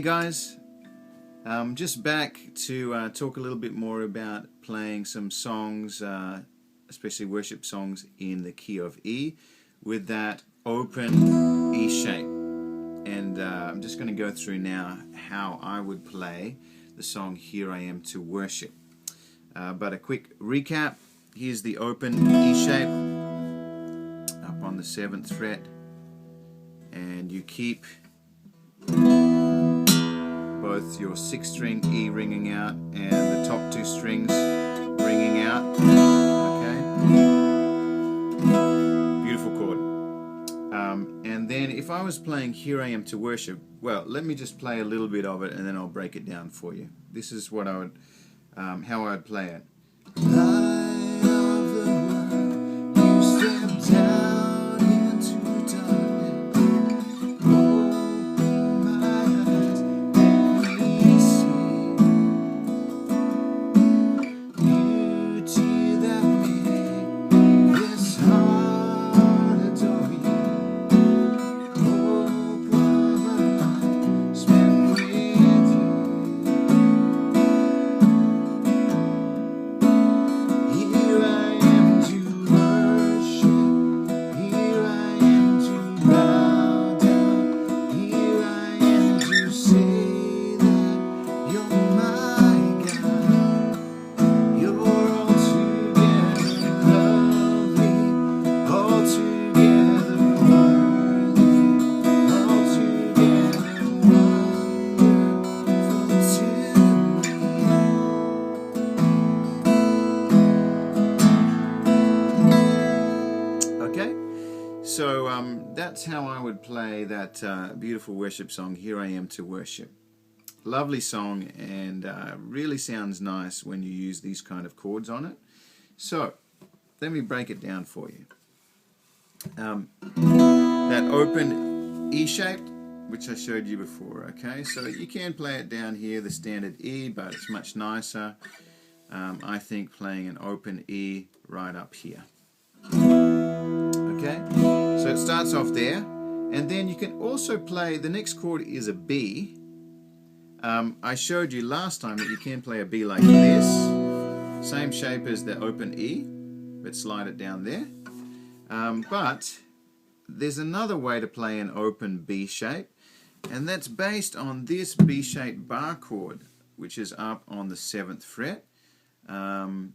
Hey guys, just back to talk a little bit more about playing some songs, especially worship songs in the key of E with that open E shape. And I'm just going to go through now how I would play the song Here I Am to Worship. But a quick recap, here's the open E shape up on the 7th fret, and you keep both your 6th string E ringing out and the top 2 strings ringing out. Okay, beautiful chord. And then if I was playing Here I Am to Worship, well, let me just play a little bit of it and then I'll break it down for you. This is what I would, how I would play it. Light of the world, you step down into darkness. Open my eyes, let me see beauty that made this heart adore you. Hope of a life spent with you. Here I am to worship, here I am to bow down, here I am to say that you're my God. You're altogether lovely, altogether worthy, altogether wonderful to me. Okay, so that's how I would play that beautiful worship song, Here I Am to Worship. Lovely song, and really sounds nice when you use these kind of chords on it. So, let me break it down for you. That open E shape, which I showed you before, okay? So you can play it down here, the standard E, but it's much nicer, I think, playing an open E right up here. Okay, so it starts off there, and then you can also play, the next chord is a B. I showed you last time that you can play a B like this, same shape as the open E, but slide it down there. But there's another way to play an open B shape, and that's based on this B-shaped bar chord, which is up on the 7th fret. So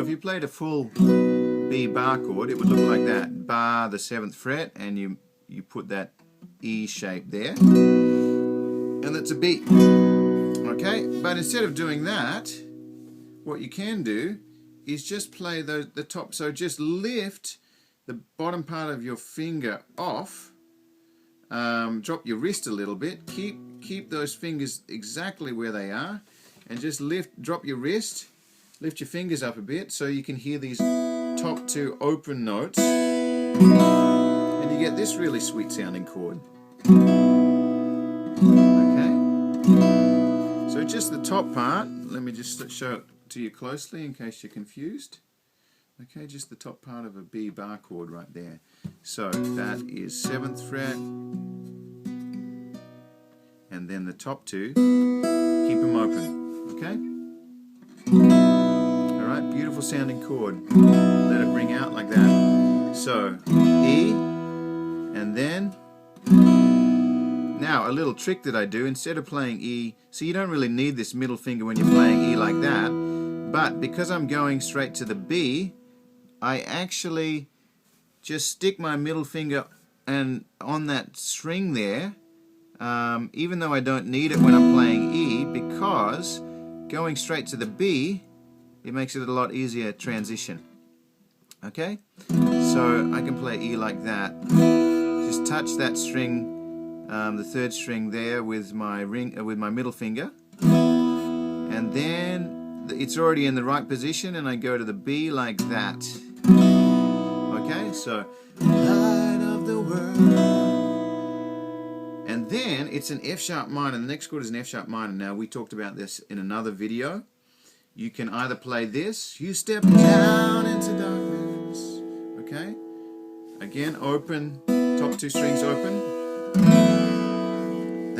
if you played a full B bar chord, it would look like that. Bar, the 7th fret, and you put that E shape there, and that's a B. Okay, but instead of doing that, what you can do is just play the top. So just lift the bottom part of your finger off, drop your wrist a little bit, keep those fingers exactly where they are, and just drop your wrist, lift your fingers up a bit so you can hear these top 2 open notes, and you get this really sweet sounding chord. Okay, so just the top part, let me just show it to you closely in case you're confused. Okay, just the top part of a B bar chord right there. So that is 7th fret, and then the top 2, keep them open. Okay? Alright, beautiful sounding chord. Let it ring out like that. So, E, and then, now a little trick that I do, instead of playing E, so you don't really need this middle finger when you're playing E like that, but because I'm going straight to the B, I actually just stick my middle finger and on that string there, even though I don't need it when I'm playing E, because going straight to the B, it makes it a lot easier transition. Okay, so I can play E like that. Just touch that string, the 3rd string there with my middle finger, and then it's already in the right position, and I go to the B like that. Okay, so light of the world, and then it's an F sharp minor. The next chord is an F sharp minor. Now we talked about this in another video. You can either play this, you step down into darkness. Okay, again open, top 2 strings open,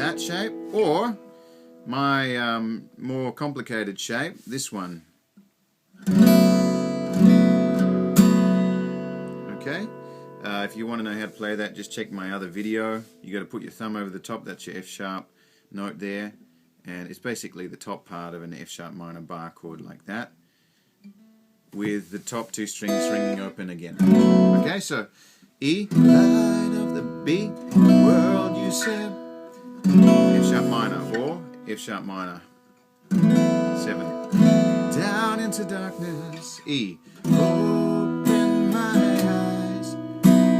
that shape, or my more complicated shape, this one. Okay, if you want to know how to play that, just check my other video. You got to put your thumb over the top, that's your F sharp note there, and it's basically the top part of an F sharp minor bar chord like that, with the top 2 strings ringing open again. Okay, so E, light of the B, world you said, F sharp minor, or F sharp minor 7, down into darkness, E, open my eyes,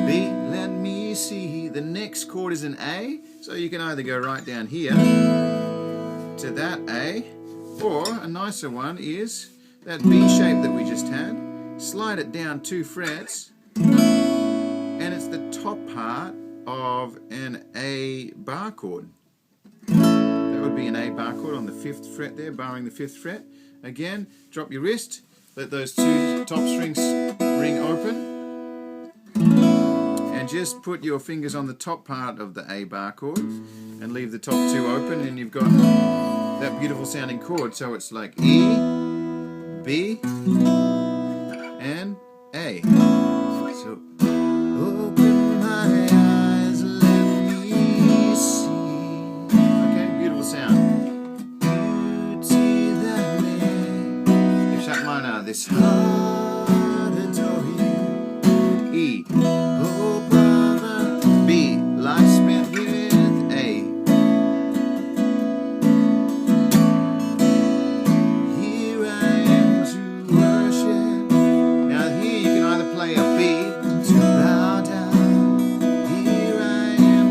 B, let me see. The next chord is an A, so you can either go right down here to that A, or a nicer one is that B shape that we just had, slide it down 2 frets, and it's the top part of an A bar chord. That would be an A bar chord on the 5th fret there, barring the 5th fret. Again, drop your wrist, let those 2 top strings ring open, and just put your fingers on the top part of the A bar chord, and leave the top 2 open, and you've got that beautiful sounding chord. So it's like E, B, and A. So, open my eyes, let me see. Okay, beautiful sound. Beauty that made F sharp minor, this heart adore you. E, oh brother. B, life spent with A. Here I am to worship. Now here you can either play a B to bow down. Here I am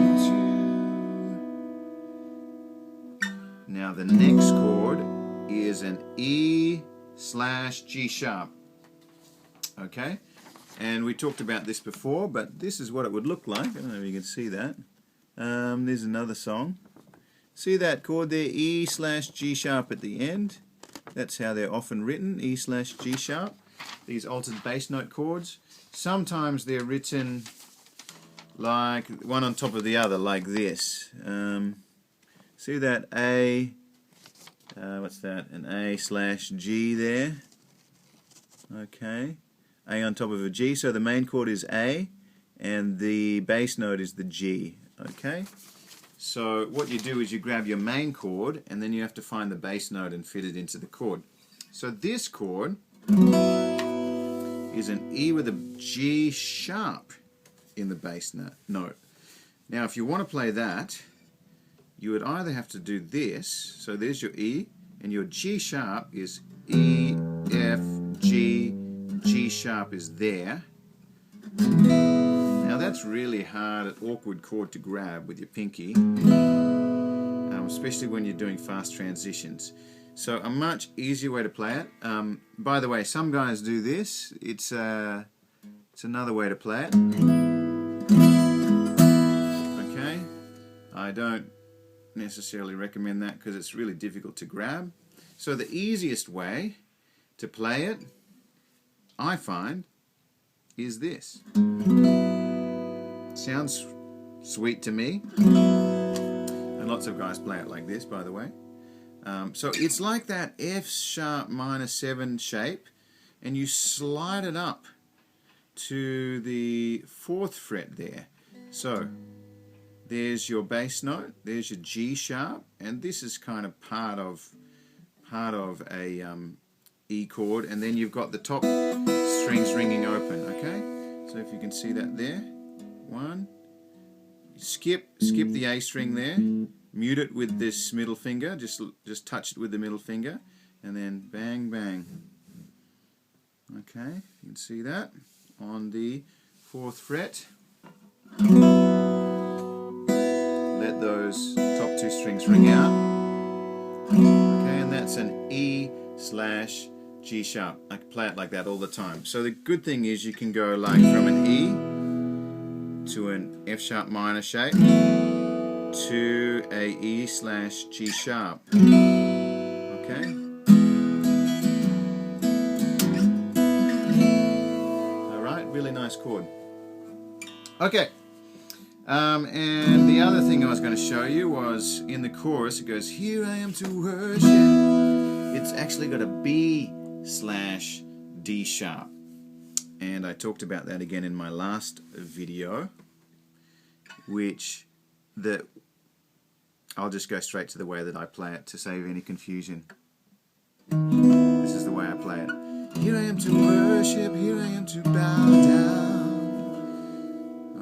to. Now the next chord is an E slash G sharp. Okay, and we talked about this before, but this is what it would look like. I don't know if you can see that. There's another song. See that chord there, E slash G sharp at the end? That's how they're often written, E slash G sharp. These altered bass note chords. Sometimes they're written like one on top of the other, like this. See that A, what's that? An A slash G there. Okay. A on top of a G, so the main chord is A, and the bass note is the G. Okay? So what you do is you grab your main chord, and then you have to find the bass note and fit it into the chord. So this chord is an E with a G sharp in the bass note. Now if you want to play that, you would either have to do this, so there's your E, and your G sharp is E, F, G, G sharp is there. Now that's really hard, awkward chord to grab with your pinky, especially when you're doing fast transitions. So a much easier way to play it. By the way, some guys do this. It's another way to play it. Okay, I don't necessarily recommend that because it's really difficult to grab. So the easiest way to play it, I find, is this. Sounds sweet to me, and lots of guys play it like this, by the way. So it's like that F sharp minor 7 shape, and you slide it up to the 4th fret there. So there's your bass note, there's your G sharp, and this is kind of part of a E chord, and then you've got the top strings ringing open. Okay, so if you can see that there, 1, skip the A string there, mute it with this middle finger, just touch it with the middle finger, and then bang bang. Okay, you can see that on the 4th fret. Let those top 2 strings ring out. Okay, and that's an E slash G sharp. I can play it like that all the time. So the good thing is you can go like from an E to an F sharp minor shape to a E slash G sharp. Okay? Alright, really nice chord. Okay. And the other thing I was going to show you was in the chorus it goes, here I am to worship. It's actually got a B/D sharp. And I talked about that again in my last video, which I'll just go straight to the way that I play it to save any confusion. This is the way I play it. Here I am to worship, here I am to bow down.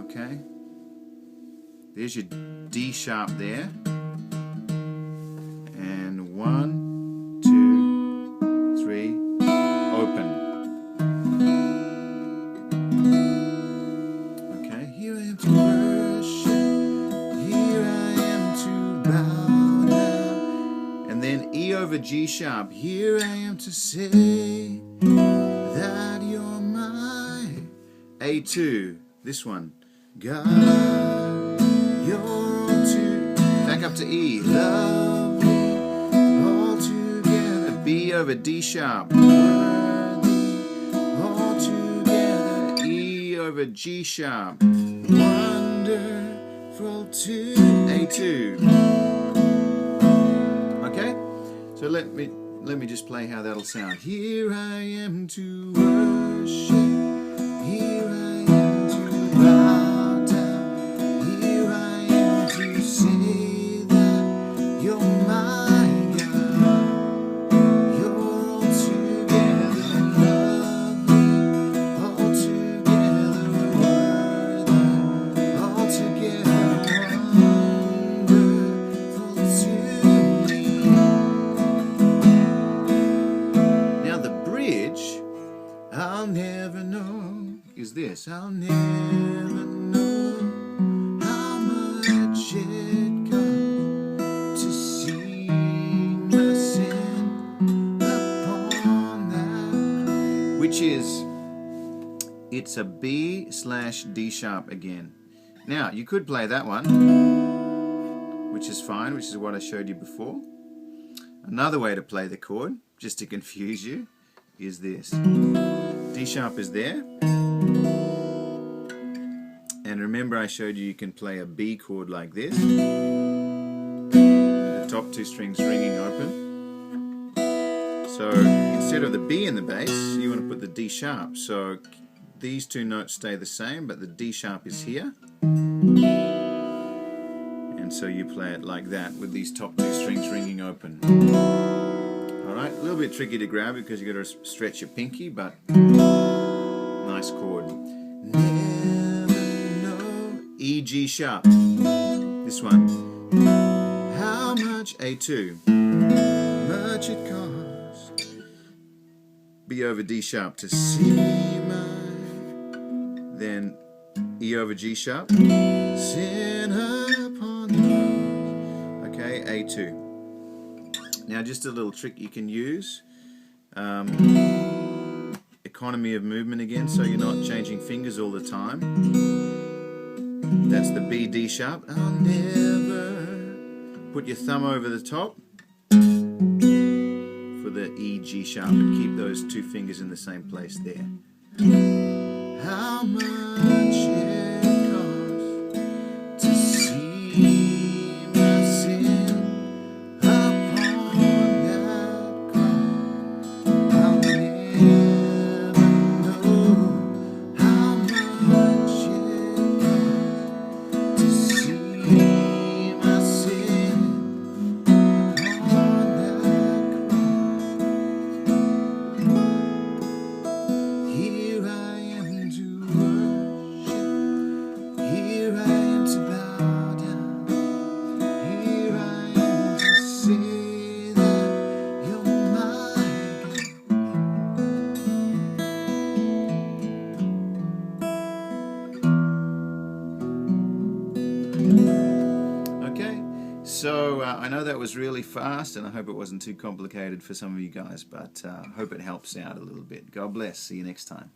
Okay? There's your D sharp there. And 1, 2, 3, open. Okay, here I am to worship, here I am to bow down. And then E over G sharp, here I am to say that you're my A2, this one, God, you're all to, back up to E, love me all together, B over D sharp, worthy, all together, E over G sharp, wonderful to A2. Okay, so let me just play how that'll sound. Here I am to worship, here I am to bow down, here I am to say that you're my God, you're all together lovely, all together worthy, all together wonderful to me. Now the bridge, I'll never know, is this. I'll never know how much it cost to see my sin upon that. Which is, it's a B/D sharp again. Now, you could play that one, which is fine, which is what I showed you before. Another way to play the chord, just to confuse you, is this. D sharp is there. And remember I showed you can play a B chord like this. The top two strings ringing open. So instead of the B in the bass, you want to put the D sharp. So these two notes stay the same, but the D sharp is here. And so you play it like that with these top two strings ringing open. Alright, a little bit tricky to grab because you've got to stretch your pinky, but nice chord. Never know, E, G sharp. This one. How much, A2. Much it cost. B over D sharp to see my. Then E over G sharp. Sin upon the cross. Okay, A2. Now just a little trick you can use. Economy of movement again, so you're not changing fingers all the time. That's the B, D sharp. I'll never put your thumb over the top for the E, G sharp and keep those two fingers in the same place there. How much it costs to see my sin upon that cross. I'll never know how much it costs to see my sin upon that cross. Here I am to worship, here I am to bow down, here I am to say that you're my God. Okay, so I know that was really fast and I hope it wasn't too complicated for some of you guys, but I hope it helps out a little bit. God bless. See you next time.